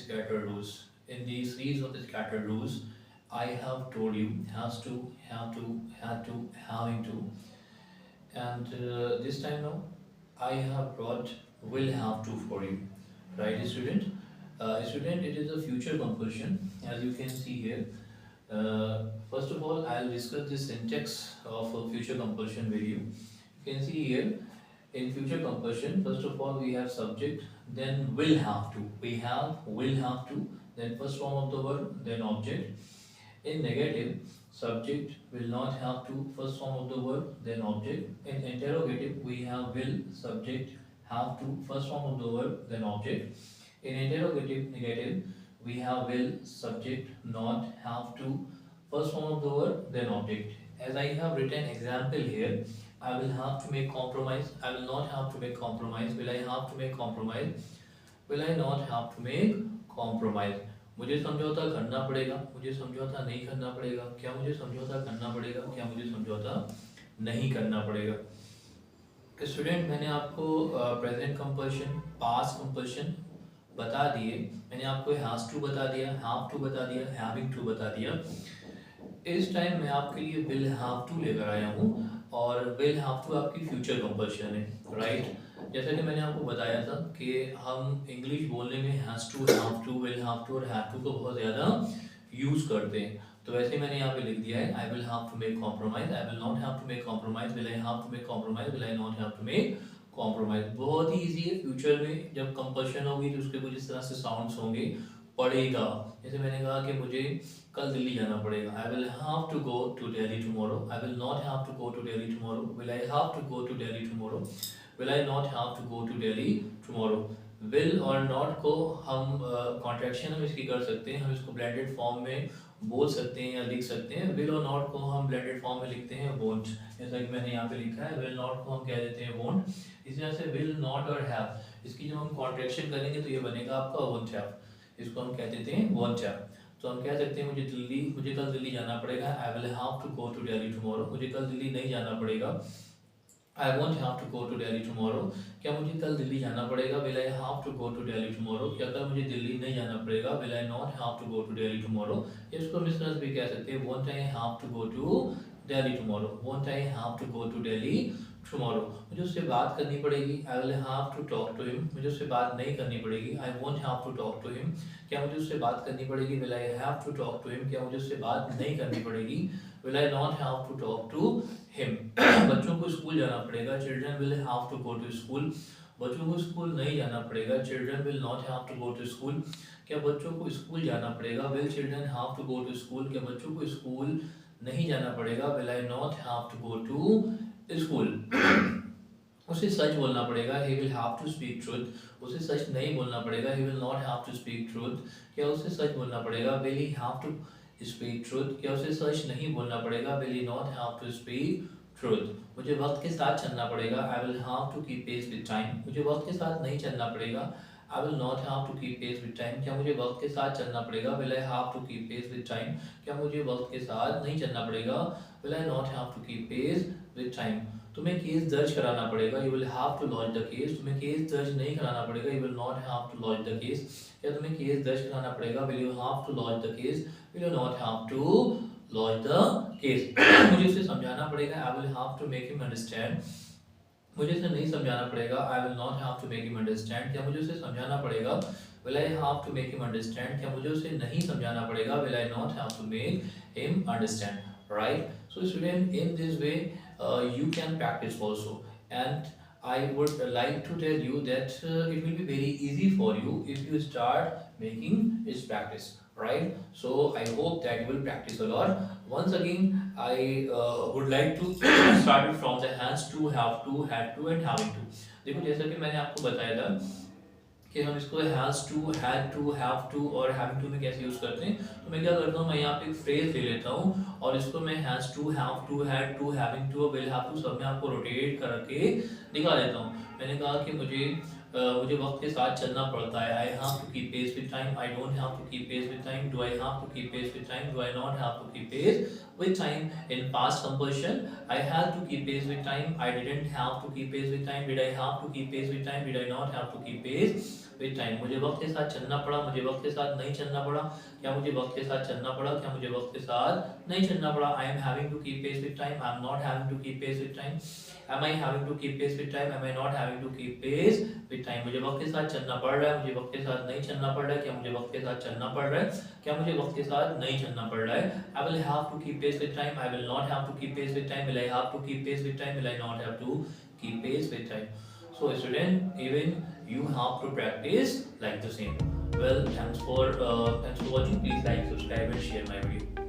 scattered rules. In the series of the scattered rules, I have told you has to, have to, had to, having to, and this time now I have brought will have to for you, right, student? Student, it is a future compulsion, as you can see here. First of all, I'll discuss the syntax of a future compulsion with you. You can see here in future compulsion, first of all, we have subject, then will have to. We have will have to, then first form of the word, then object. In negative, subject will not have to, first form of the word, then object. In interrogative, we have will, subject, have to, first form of the word, then object. In interrogative, negative, we have will, subject, not, have to, first form of the word, then object. As I have written example here, I will have to make compromise. I will not have to make compromise. Will I have to make compromise? Will I not have to make compromise? मुझे समझौता करना पड़ेगा, मुझे समझौता नहीं करना पड़ेगा, क्या मुझे समझौता करना पड़ेगा, क्या मुझे समझौता नहीं करना पड़ेगा। स्टूडेंट, मैंने आपको प्रेजेंट कंपल्शन, पास्ट कंपल्शन बता दिए, मैंने आपको हैज टू बता दिया, हैव टू बता दिया, हैविंग टू बता दिया। इस टाइम मैं आपके लिए विल हैव टू लेकर आया हूँ और विल हैव टू आपकी फ्यूचर कंपल्शन है, राइट। जैसा कि मैंने आपको बताया था कि हम इंग्लिश बोलने में has to, have to, will have to और हैव टू को बहुत ज़्यादा यूज़ करते हैं। तो वैसे मैंने यहाँ पे लिख दिया है, I will have to make compromise, I will not have to make compromise, will I have to make compromise, will I not have to make compromise. बहुत ही ईजी है। फ्यूचर में जब कंपल्शन होगी तो उसके कुछ इस तरह से साउंड्स होंगे, पड़ेगा। जैसे मैंने कहा कि मुझे कल दिल्ली जाना पड़ेगा, I will have to go to Delhi tomorrow, I will not have to go to Delhi tomorrow, will I have to go to Delhi tomorrow, will I not have to go to Delhi tomorrow. Will और not को हम contraction हम इसकी कर सकते हैं, हम इसको ब्लेंडेड फॉर्म में बोल सकते हैं या लिख सकते हैं। विल और नॉट को हम ब्लेंडेड फॉर्म में लिखते हैं वोंट, जैसा कि मैंने यहाँ पे लिखा है। विल नॉट को हम कह देते हैं वोंट। इसी तरह से विल नॉट और हैव, इसकी जब हम कॉन्ट्रैक्शन करेंगे तो ये बनेगा आपका वोंट हैव, इसको हम कह देते हैं वोंट हैव। तो हम कह सकते हैं मुझे कल दिल्ली जाना पड़ेगा, I will have to go to Delhi tomorrow. मुझे कल दिल्ली नहीं जाना पड़ेगा, I won't have to go to Delhi tomorrow. क्या मुझे कल दिल्ली जाना पड़ेगा, will I have to go to Delhi tomorrow. क्या कल मुझे दिल्ली नहीं जाना पड़ेगा, will I not have to go to Delhi tomorrow. इसको हम इस तरह से भी कह सकते हैं, won't I have to go to Delhi tomorrow, won't I have to go to Delhi tomorrow. मुझे उससे बात करनी पड़ेगी, I will have to talk to him. मुझे उससे बात नहीं करनी पड़ेगी, I won't have to talk to him. क्या मुझे उससे बात करनी पड़ेगी, will I have to talk to him. क्या मुझे उससे बात नहीं करनी पड़ेगी, will I not have to talk to him. बच्चों को स्कूल जाना पड़ेगा, children will have to go to school. बच्चों को स्कूल नहीं जाना पड़ेगा, children will not have to go to school. क्या बच्चों को स्कूल जाना पड़ेगा, will children have to go to school. क्या बच्चों को स्कूल नहीं जाना पड़ेगा, will I not have to go to school. उसे सच बोलना पड़ेगा, he will have to speak truth। उसे सच नहीं बोलना पड़ेगा, he will not have to speak truth। क्या उसे सच बोलना पड़ेगा, will he have to speak truth। क्या उसे सच नहीं बोलना पड़ेगा, will he not have to speak truth। मुझे वक्त के साथ चलना पड़ेगा, I will have to keep pace with time। मुझे वक्त के साथ नहीं चलना पड़ेगा, I will not have to keep pace with time। क्या मुझे वक्त के साथ चलना पड़ेगा, will I have to keep pace with time। क्या मुझे वक्त के साथ नहीं चलना पड़ेगा, will I not have to keep pace with time। तुम्हें केस दर्ज कराना पड़ेगा, you will have to launch the case. तुम्हें केस दर्ज नहीं कराना पड़ेगा, you will not have to launch the case. क्या तुम्हें केस दर्ज कराना पड़ेगा, will you have to launch the case, will you not have to launch the case. मुझे उसे समझाना पड़ेगा, I will have to make him understand. मुझे उसे नहीं समझाना पड़ेगा, I will not have to make him understand. क्या मुझे उसे समझाना पड़ेगा, will I have to make him understand. क्या मुझे उसे नहीं समझाना पड़ेगा, will I not have to make him understand, right. So student, in this way you can practice also, and I would like to tell you that it will be very easy for you if you start making this practice, right? So I hope that you will practice a lot. Once again, I would like to start it from the has to, have to, had to and having to। देखो, जैसा कि मैंने आपको बताया था कि हम इसको has to, had to, have to और हैविंग टू में कैसे यूज़ करते हैं। तो मैं क्या करता हूँ, मैं यहाँ पे एक फ्रेज ले लेता हूँ और इसको मैं has to, have to, had to, having to और विल हैव टू सब में आपको रोटेट करके दिखा देता हूँ। मैंने कहा कि मुझे वक्त के साथ चलना पड़ता है, I have to keep pace with time, I don't have to keep pace with time, do I have to keep pace with time, do I not have to keep pace with time। In past compulsion, I had to keep pace with time, I didn't have to keep pace with time, did I have to keep pace with time, did I not have to keep pace with time. मुझे वक्त के साथ चलना पड़ा, मुझे वक्त के साथ नहीं चलना पड़ा, क्या मुझे वक्त के साथ चलना पड़ा, क्या मुझे वक्त के साथ नहीं चलना पड़ा। I am having to keep pace with time, I am not having to keep pace with time. Am I having to keep pace with time? Am I not having to keep pace with time? मुझे वक्त के साथ चलना पड़ रहा है, मुझे वक्त के साथ नहीं चलना पड़ रहा है, क्या मुझे वक्त के साथ चलना पड़ रहा है, क्या मुझे वक्त के साथ नहीं चलना पड़ रहा है। I will have to keep pace with time, I will not have to keep pace with time, will I have to keep pace with time, will I not have to keep pace with time. So student, even you have to practice like the same. Well, thanks for watching. Please like, subscribe and share my video.